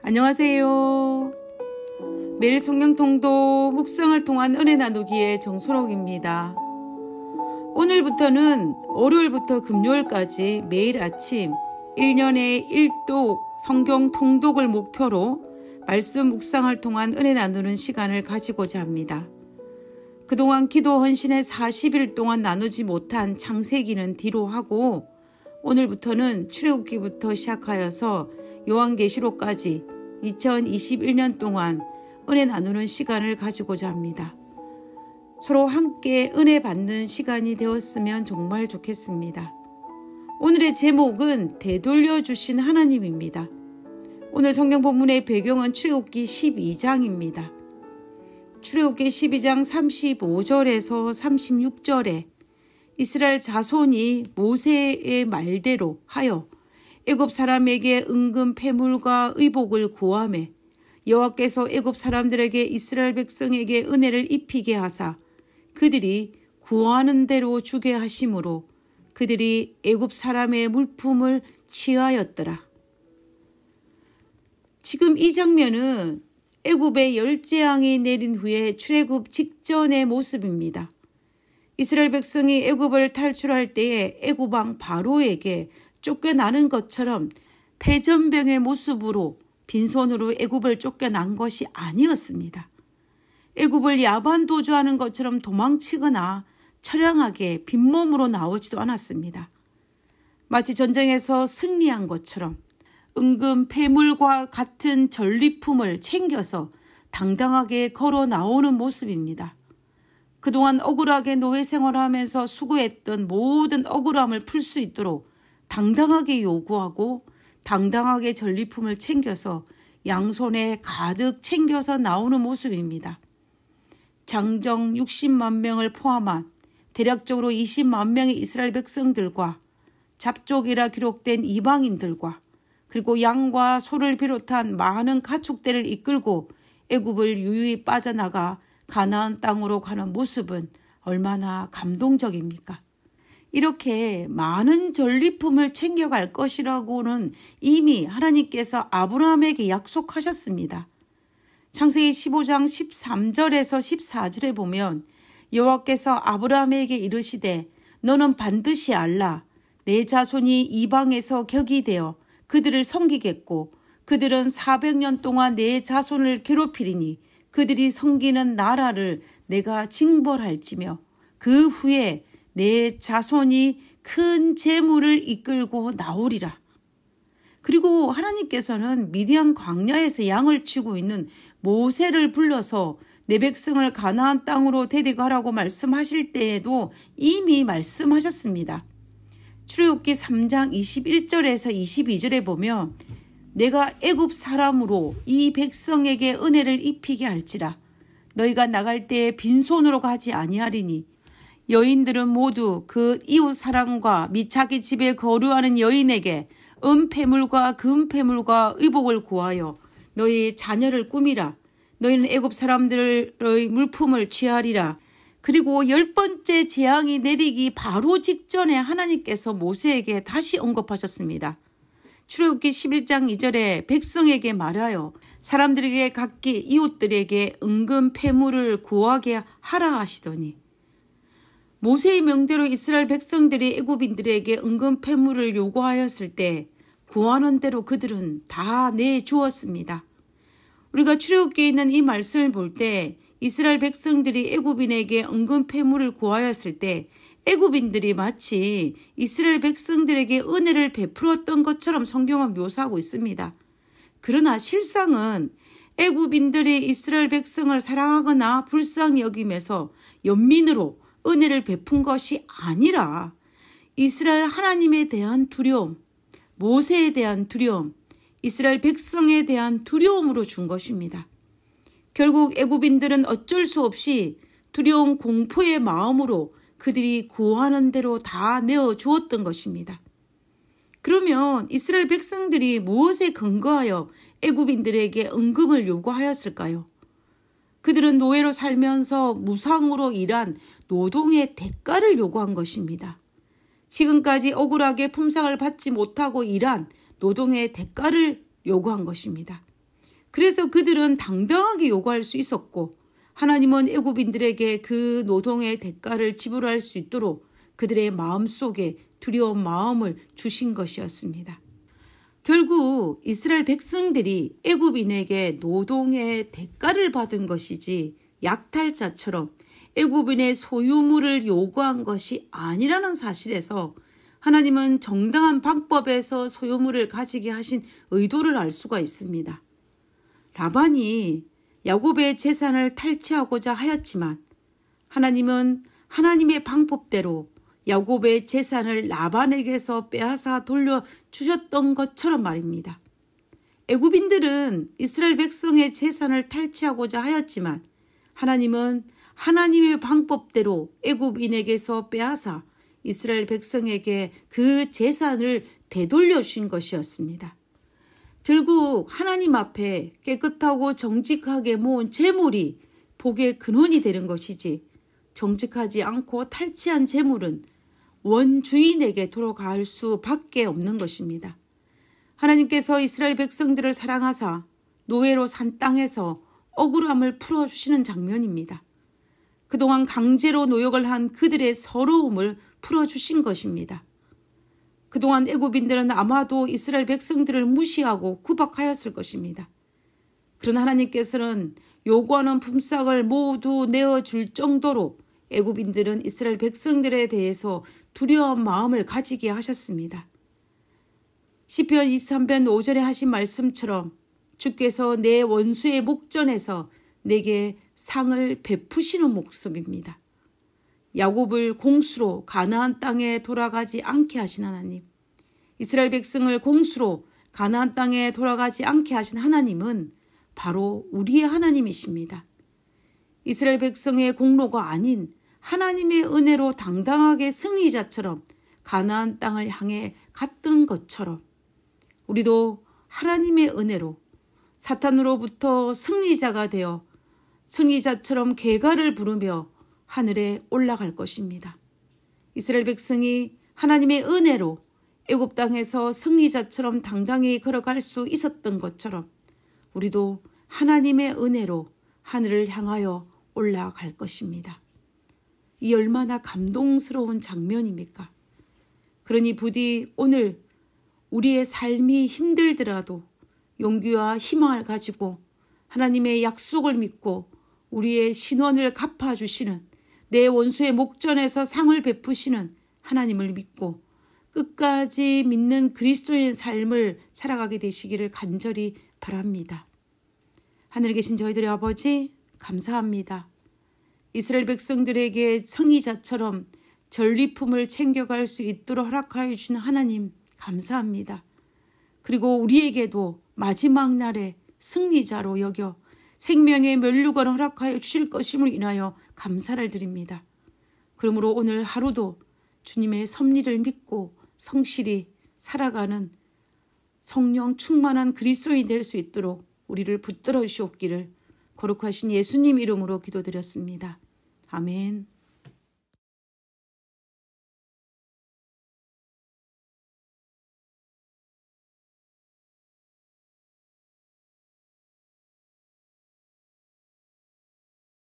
안녕하세요. 매일 성경 통독 묵상을 통한 은혜 나누기의 정소록입니다. 오늘부터는 월요일부터 금요일까지 매일 아침 1년에 1독 성경 통독을 목표로 말씀 묵상을 통한 은혜 나누는 시간을 가지고자 합니다. 그동안 기도 헌신의 40일 동안 나누지 못한 창세기는 뒤로 하고 오늘부터는 출애굽기부터 시작하여서 요한계시록까지 2021년 동안 은혜 나누는 시간을 가지고자 합니다. 서로 함께 은혜 받는 시간이 되었으면 정말 좋겠습니다. 오늘의 제목은 되돌려 주신 하나님입니다. 오늘 성경 본문의 배경은 출애굽기 12장입니다. 출애굽기 12장 35절에서 36절에 이스라엘 자손이 모세의 말대로 하여 애굽 사람에게 은금 패물과 의복을 구하매 여호와께서 애굽 사람들에게 이스라엘 백성에게 은혜를 입히게 하사 그들이 구하는 대로 주게 하심으로 그들이 애굽 사람의 물품을 취하였더라. 지금 이 장면은 애굽에 열재앙이 내린 후에 출애굽 직전의 모습입니다. 이스라엘 백성이 애굽을 탈출할 때에 애굽 왕 바로에게 쫓겨나는 것처럼 패전병의 모습으로 빈손으로 애굽을 쫓겨난 것이 아니었습니다. 애굽을 야반 도주하는 것처럼 도망치거나 처량하게 빈몸으로 나오지도 않았습니다. 마치 전쟁에서 승리한 것처럼 은금 패물과 같은 전리품을 챙겨서 당당하게 걸어 나오는 모습입니다. 그동안 억울하게 노예 생활하면서 수고했던 모든 억울함을 풀 수 있도록 당당하게 요구하고 당당하게 전리품을 챙겨서 양손에 가득 챙겨서 나오는 모습입니다. 장정 60만 명을 포함한 대략적으로 20만 명의 이스라엘 백성들과 잡족이라 기록된 이방인들과 그리고 양과 소를 비롯한 많은 가축대를 이끌고 애굽을 유유히 빠져나가 가나안 땅으로 가는 모습은 얼마나 감동적입니까? 이렇게 많은 전리품을 챙겨갈 것이라고는 이미 하나님께서 아브라함에게 약속하셨습니다. 창세기 15장 13절에서 14절에 보면 여호와께서 아브라함에게 이르시되 너는 반드시 알라. 내 자손이 이방에서 격이 되어 그들을 섬기겠고 그들은 400년 동안 내 자손을 괴롭히리니 그들이 섬기는 나라를 내가 징벌할지며 그 후에 내 자손이 큰 재물을 이끌고 나오리라. 그리고 하나님께서는 미디안 광야에서 양을 치고 있는 모세를 불러서 내 백성을 가나안 땅으로 데려가라고 말씀하실 때에도 이미 말씀하셨습니다. 출애굽기 3장 21절에서 22절에 보면 내가 애굽 사람으로 이 백성에게 은혜를 입히게 할지라 너희가 나갈 때에 빈손으로 가지 아니하리니 여인들은 모두 그 이웃 사람과 및 자기 집에 거류하는 여인에게 은패물과 금패물과 의복을 구하여 너희 자녀를 꾸미라. 너희는 애굽 사람들의 물품을 취하리라. 그리고 10번째 재앙이 내리기 바로 직전에 하나님께서 모세에게 다시 언급하셨습니다. 출애굽기 11장 2절에 백성에게 말하여 사람들에게 각기 이웃들에게 은금 패물을 구하게 하라 하시더니 모세의 명대로 이스라엘 백성들이 애굽인들에게 은금 패물을 요구하였을 때 구하는 대로 그들은 다 내주었습니다. 우리가 출애굽기에 있는 이 말씀을 볼 때 이스라엘 백성들이 애굽인에게 은금 패물을 구하였을 때 애굽인들이 마치 이스라엘 백성들에게 은혜를 베풀었던 것처럼 성경은 묘사하고 있습니다. 그러나 실상은 애굽인들이 이스라엘 백성을 사랑하거나 불쌍히 여기면서 연민으로 은혜를 베푼 것이 아니라 이스라엘 하나님에 대한 두려움, 모세에 대한 두려움, 이스라엘 백성에 대한 두려움으로 준 것입니다. 결국 애굽인들은 어쩔 수 없이 두려운 공포의 마음으로 그들이 구하는 대로 다 내어주었던 것입니다. 그러면 이스라엘 백성들이 무엇에 근거하여 애굽인들에게 은금을 요구하였을까요? 그들은 노예로 살면서 무상으로 일한 노동의 대가를 요구한 것입니다. 지금까지 억울하게 품삯을 받지 못하고 일한 노동의 대가를 요구한 것입니다. 그래서 그들은 당당하게 요구할 수 있었고 하나님은 애굽인들에게 그 노동의 대가를 지불할 수 있도록 그들의 마음속에 두려운 마음을 주신 것이었습니다. 결국 이스라엘 백성들이 애굽인에게 노동의 대가를 받은 것이지 약탈자처럼 애굽인의 소유물을 요구한 것이 아니라는 사실에서 하나님은 정당한 방법에서 소유물을 가지게 하신 의도를 알 수가 있습니다. 라반이 야곱의 재산을 탈취하고자 하였지만 하나님은 하나님의 방법대로 야곱의 재산을 라반에게서 빼앗아 돌려주셨던 것처럼 말입니다. 애굽인들은 이스라엘 백성의 재산을 탈취하고자 하였지만 하나님은 하나님의 방법대로 애굽인에게서 빼앗아 이스라엘 백성에게 그 재산을 되돌려 주신 것이었습니다. 결국 하나님 앞에 깨끗하고 정직하게 모은 재물이 복의 근원이 되는 것이지 정직하지 않고 탈취한 재물은 원주인에게 돌아갈 수밖에 없는 것입니다. 하나님께서 이스라엘 백성들을 사랑하사 노예로 산 땅에서 억울함을 풀어주시는 장면입니다. 그동안 강제로 노역을 한 그들의 서러움을 풀어주신 것입니다. 그동안 애굽인들은 아마도 이스라엘 백성들을 무시하고 구박하였을 것입니다. 그러나 하나님께서는 요구하는 품삯을 모두 내어줄 정도로 애굽인들은 이스라엘 백성들에 대해서 두려운 마음을 가지게 하셨습니다. 시편 23편 5절에 하신 말씀처럼 주께서 내 원수의 목전에서 내게 상을 베푸시는 모습입니다. 야곱을 공수로 가나안 땅에 돌아가지 않게 하신 하나님, 이스라엘 백성을 공수로 가나안 땅에 돌아가지 않게 하신 하나님은 바로 우리의 하나님이십니다. 이스라엘 백성의 공로가 아닌 하나님의 은혜로 당당하게 승리자처럼 가나안 땅을 향해 갔던 것처럼 우리도 하나님의 은혜로 사탄으로부터 승리자가 되어 승리자처럼 계가를 부르며 하늘에 올라갈 것입니다. 이스라엘 백성이 하나님의 은혜로 애굽 땅에서 승리자처럼 당당히 걸어갈 수 있었던 것처럼 우리도 하나님의 은혜로 하늘을 향하여 올라갈 것입니다. 이 얼마나 감동스러운 장면입니까? 그러니 부디 오늘 우리의 삶이 힘들더라도 용기와 희망을 가지고 하나님의 약속을 믿고 우리의 신원을 갚아주시는 내 원수의 목전에서 상을 베푸시는 하나님을 믿고 끝까지 믿는 그리스도의 삶을 살아가게 되시기를 간절히 바랍니다. 하늘에 계신 저희들의 아버지 감사합니다. 이스라엘 백성들에게 승리자처럼 전리품을 챙겨갈 수 있도록 허락하여 주시는 하나님 감사합니다. 그리고 우리에게도 마지막 날에 승리자로 여겨 생명의 면류관을 허락하여 주실 것임을 인하여 감사를 드립니다. 그러므로 오늘 하루도 주님의 섭리를 믿고 성실히 살아가는 성령 충만한 그리스도인이 될 수 있도록 우리를 붙들어 주시옵기를 거룩하신 예수님 이름으로 기도드렸습니다. 아멘.